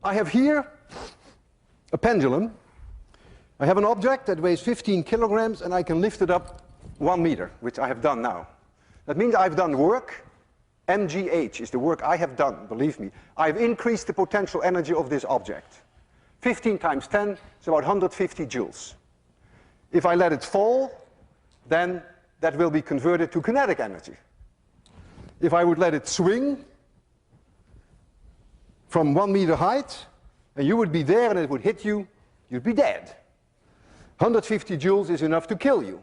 I have here a pendulum. I have an object that weighs 15 kilograms and I can lift it up 1 meter, which I have done now. That means I've done work. mgh is the work I have done, believe me. I've increased the potential energy of this object. 15 times 10 is about 150 joules. If I let it fall, then that will be converted to kinetic energy. If I would let it swing from 1 meter height, and you would be there and it would hit you, you'd be dead. 150 joules is enough to kill you.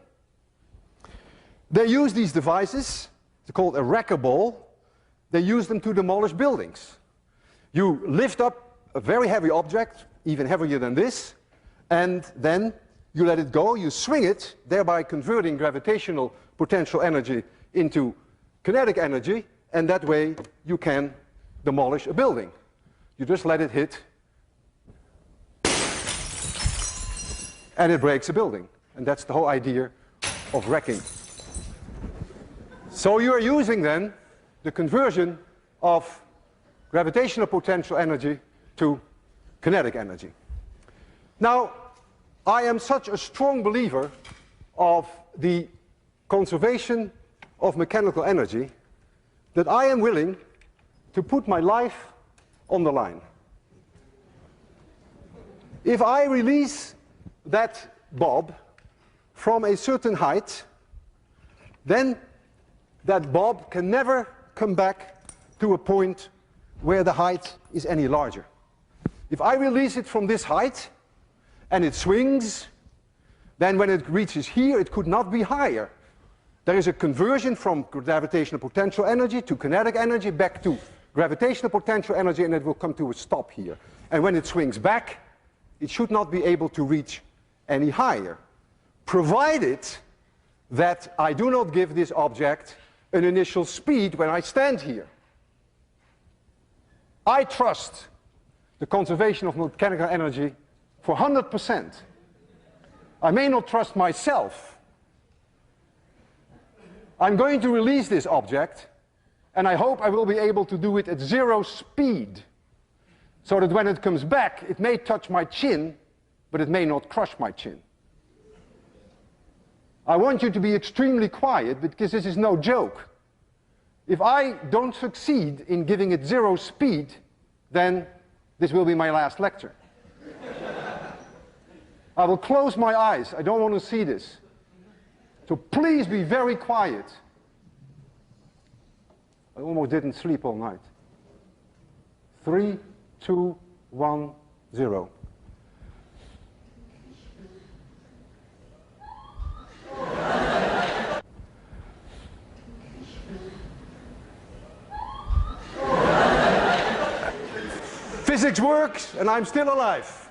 They use these devices, they're called a wrecker ball. They use them to demolish buildings. You lift up a very heavy object, even heavier than this, and then you let it go, you swing it, thereby converting gravitational potential energy into kinetic energy, and that way you can demolish a building. You just let it hit, and it breaks a building. And that's the whole idea of wrecking. So you are using then the conversion of gravitational potential energy to kinetic energy. Now, I am such a strong believer of the conservation of mechanical energy that I am willing to put my life on the line. If I release that bob from a certain height, then that bob can never come back to a point where the height is any larger. If I release it from this height and it swings, then when it reaches here it could not be higher. There is a conversion from gravitational potential energy to kinetic energy back to gravitational potential energy, and it will come to a stop here. And when it swings back, it should not be able to reach any higher, provided that I do not give this object an initial speed when I stand here. I trust the conservation of mechanical energy for 100%. I may not trust myself. I'm going to release this object, and I hope I will be able to do it at 0 speed, so that when it comes back, it may touch my chin, but it may not crush my chin. I want you to be extremely quiet, because this is no joke. If I don't succeed in giving it 0 speed, then this will be my last lecture. I will close my eyes. I don't want to see this. So please be very quiet. I almost didn't sleep all night. 3, 2, 1, 0. Physics works, and I'm still alive.